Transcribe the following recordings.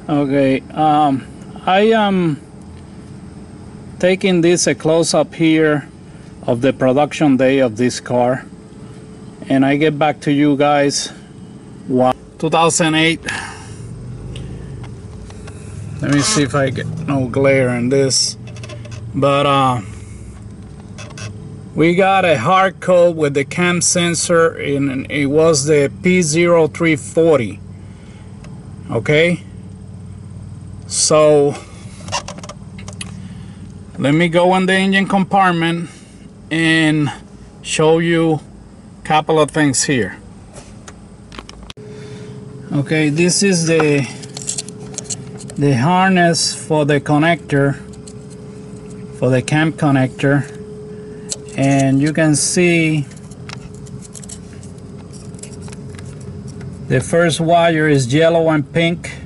Okay, I am taking this a close-up here of the production day of this car, and I get back to you guys. Wow, 2008. Let me see if I get no glare in this, but we got a hard coat with the cam sensor, and it was the P0340. Okay, so let me go in the engine compartment and show you a couple of things here. Okay, this is the harness for the connector, for the cam connector, and you can see the first wire is yellow and pink.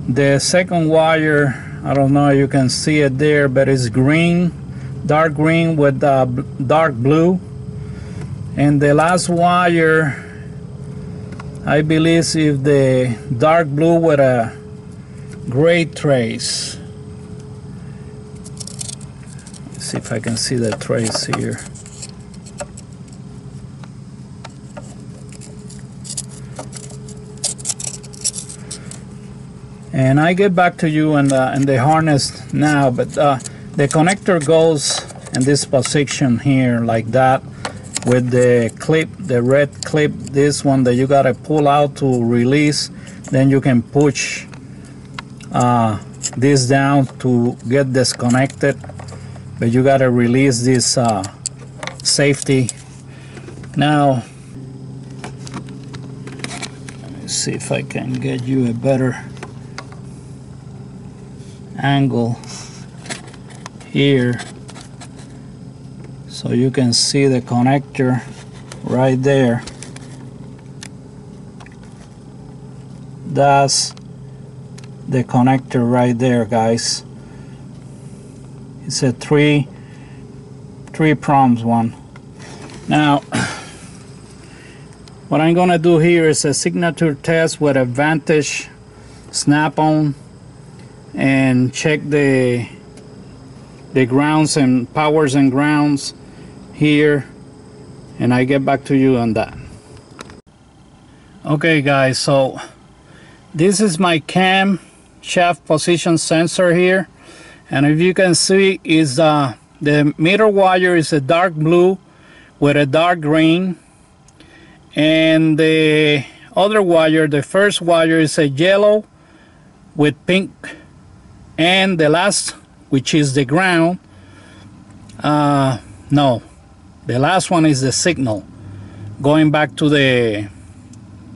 The second wire, I don't know if you can see it there, but it's green, dark green with dark blue. And the last wire, I believe, is the dark blue with a gray trace. Let's see if I can see the trace here. And I get back to you in the harness now, but the connector goes in this position here like that, with the clip, the red clip, this one that you gotta pull out to release. Then you can push this down to get disconnected, but you gotta release this safety. Now, let me see if I can get you a better angle here so you can see the connector right there. That's the connector right there, guys. It's a three prongs one. Now what I'm gonna do here is a signature test with Advantage Snap On and check the grounds and powers and grounds here, and I get back to you on that. Okay guys, so this is my cam shaft position sensor here, and if you can see, is the meter wire is a dark blue with a dark green, and the other wire, the first wire, is a yellow with pink, and the last, which is the ground, no, the last one is the signal going back to the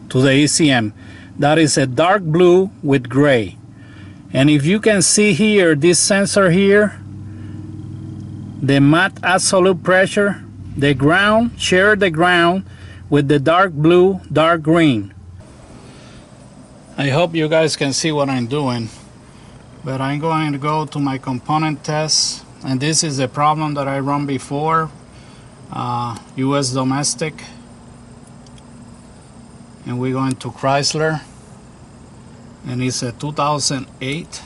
ECM. That is a dark blue with gray. And if you can see here, this sensor here, the mat absolute pressure, the ground, share the ground with the dark blue, dark green. I hope you guys can see what I'm doing. But I'm going to go to my component test, and this is the problem that I run before, US domestic, and we're going to Chrysler, and it's a 2008,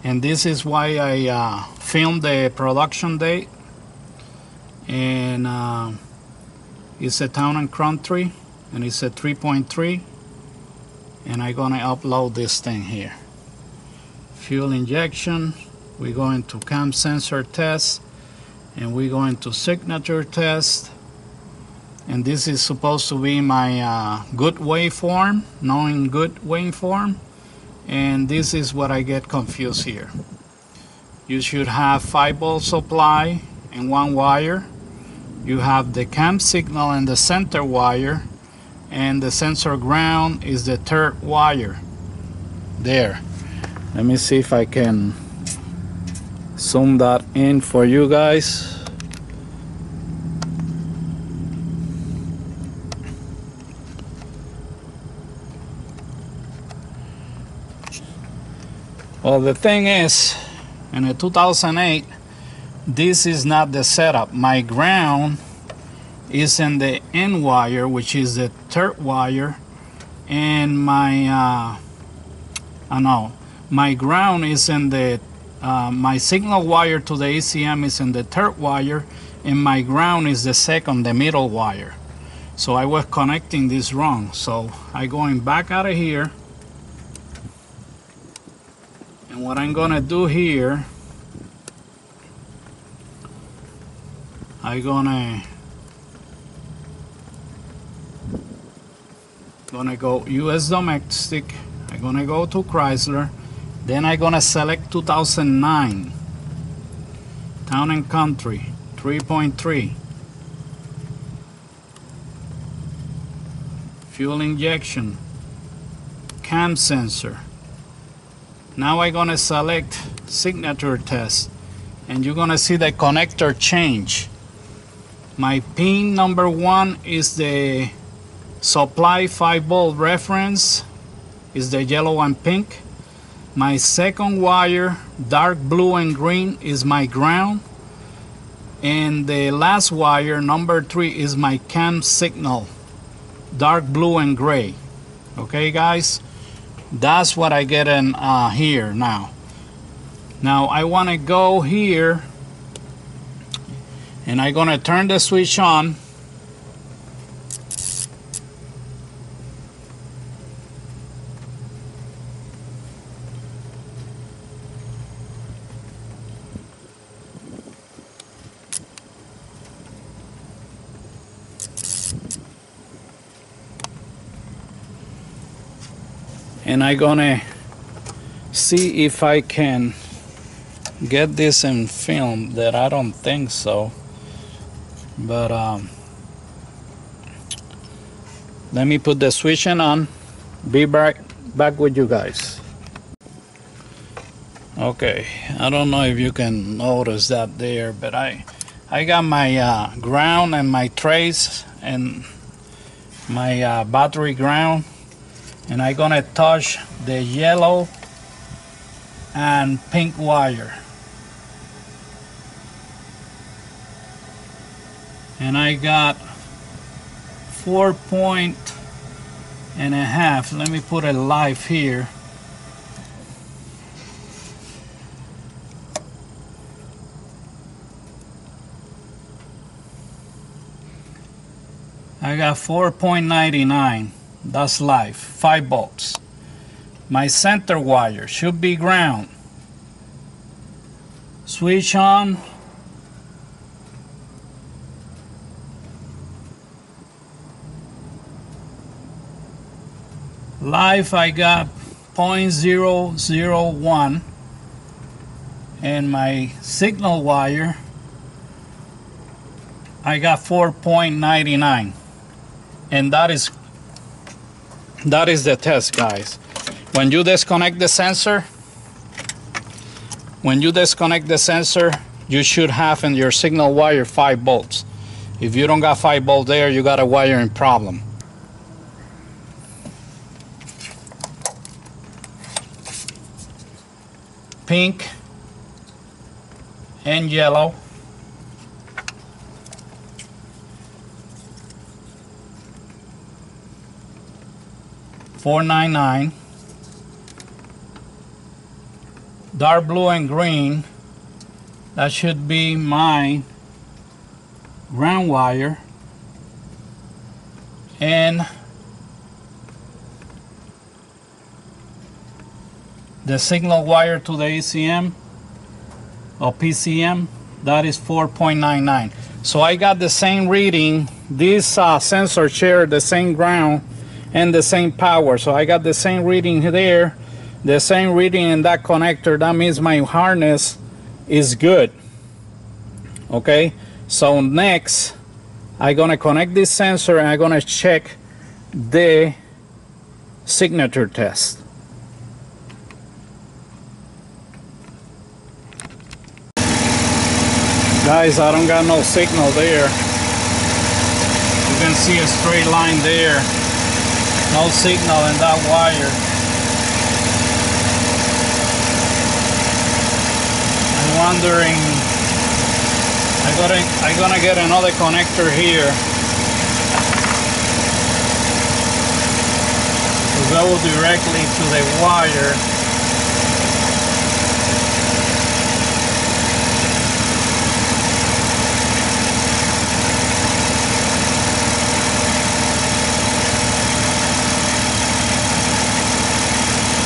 and this is why I filmed the production date, and it's a Town and Country, and it's a 3.3, and I'm gonna upload this thing here. Fuel injection, we're going to cam sensor test, and we're going to signature test, and this is supposed to be my good waveform, knowing good waveform, and this is what I get confused here. You should have 5-volt supply and one wire. You have the cam signal in the center wire, and the sensor ground is the third wire there. Let me see if I can zoom that in for you guys. Well, the thing is, in a 2008, this is not the setup. My ground is in the end wire, which is the third wire, and my my ground is in the my signal wire to the ACM is in the third wire, and my ground is the second, the middle wire. So I was connecting this wrong. So I going back out of here, and what I'm gonna do here, I'm gonna go US domestic. I'm gonna go to Chrysler, then I'm gonna select 2009 Town and Country 3.3 fuel injection, cam sensor. Now I'm gonna select signature test, and you're gonna see the connector change. My pin number 1 is the supply 5-volt reference, is the yellow and pink. My second wire, dark blue and green, is my ground, and the last wire, number 3, is my cam signal, dark blue and gray. Okay guys, that's what I get in here. Now I want to go here, and I'm gonna turn the switch on. And I'm gonna see if I can get this in film. That I don't think so, but let me put the switch on. Be back with you guys. Okay, I don't know if you can notice that there, but I got my ground and my trace and my battery ground, and I'm gonna touch the yellow and pink wire, and I got 4.5. Let me put it live here. I got 4.99. That's live, 5 volts. My center wire should be ground. Switch on. Live, I got 0.001, and my signal wire, I got 4.99, and that is the test, guys. When you disconnect the sensor, you should have in your signal wire 5 volts. If you don't got 5 volts there, you got a wiring problem. Pink and yellow. $4.99. Dark blue and green, that should be my ground wire, and the signal wire to the ACM or PCM, that is 4.99. So I got the same reading. This sensor share the same ground and the same power, so I got the same reading there, the same reading in that connector. That means my harness is good. Okay, so next I'm gonna connect this sensor, and I'm gonna check the signature test. Guys, I don't got no signal there. You can see a straight line there. No signal in that wire. I'm wondering I'm gonna get another connector here to go directly to the wire.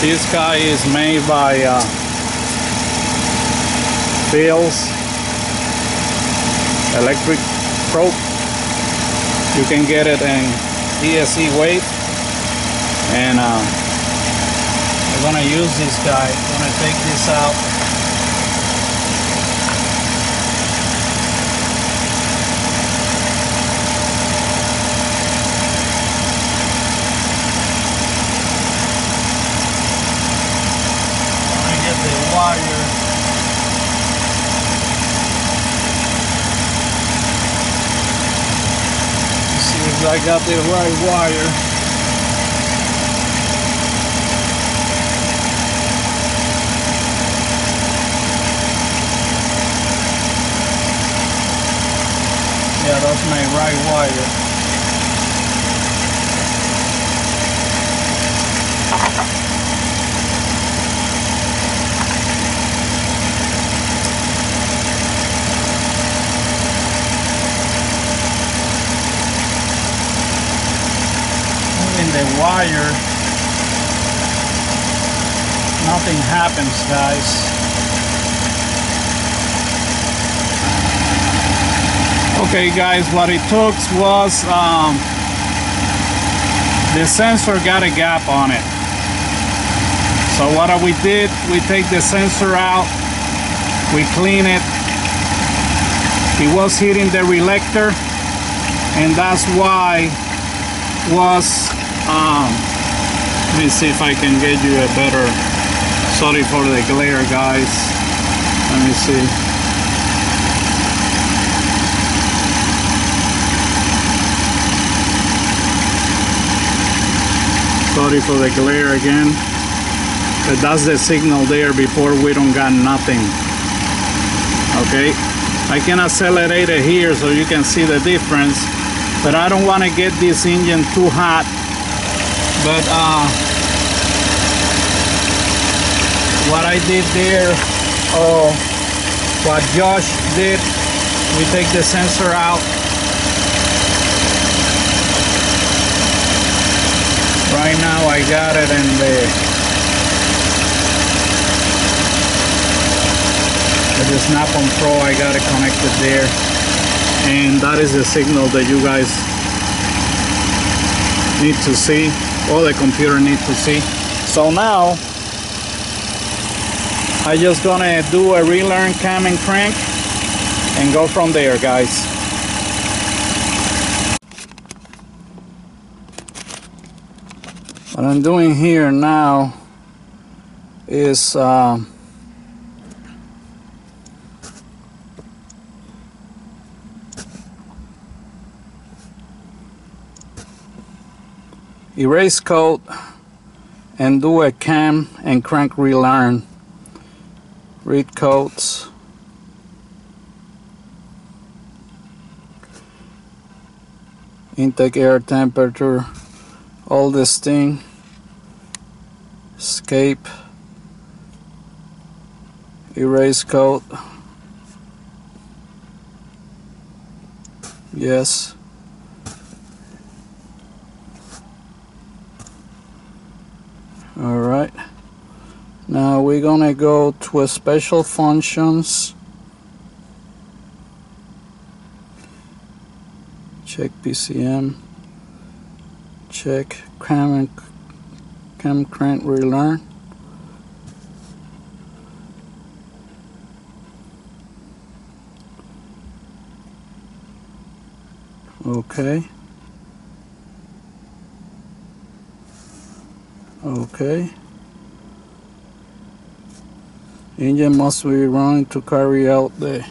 This guy is made by Bill's Electric Probe. You can get it in ESE weight, and I'm gonna use this guy. I'm gonna take this out. Wire. Let's see if I got the right wire. Yeah, that's my right wire. The wire, nothing happens, guys. Okay guys, what it took was the sensor got a gap on it. So what we did, we take the sensor out, we clean it. It was hitting the relector, and that's why was let me see if I can get you a better, sorry for the glare guys, let me see. Sorry for the glare again, but that's the signal there before we don't got nothing. Okay, I can accelerate it here so you can see the difference, but I don't want to get this engine too hot. But what I did there, what Josh did, we take the sensor out. Right now I got it in the Snap On Pro, I got it connected there. And that is the signal that you guys need to see, or the computer needs to see. So now I just gonna do a relearn cam and crank and go from there, guys. What I'm doing here now is erase code and do a cam and crank relearn. Read codes, intake air temperature, all this thing, escape, erase code, yes. Alright, now we're gonna go to a special functions, check PCM, check cam crank relearn. Okay. Okay. Engine must be running to carry out the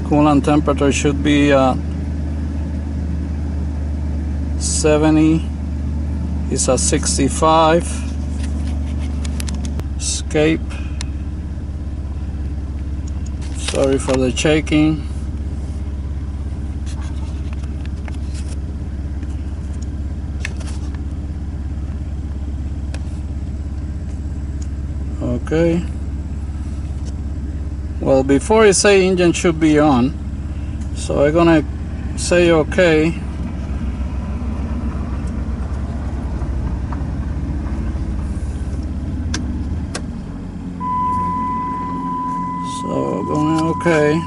coolant temperature should be 70 is a 65. Escape. Sorry for the shaking. Okay. Well, before I say engine should be on, so I'm gonna say okay. So going okay.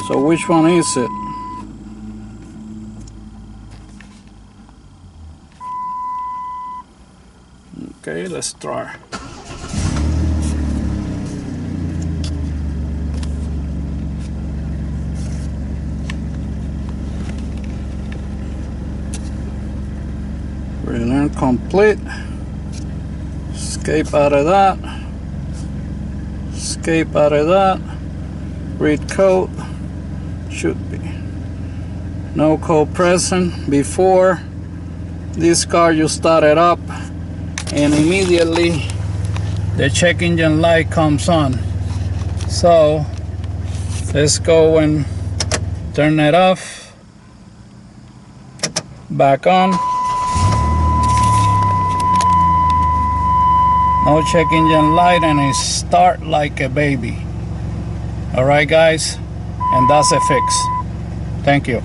So which one is it? Okay, let's try. Relearnt complete. Escape out of that. Escape out of that. Read code. Should be no code present. Before this car, you start it up and immediately the check engine light comes on. So let's go and turn it off. Back on. No check engine light, and it start like a baby. Alright guys, and that's a fix. Thank you.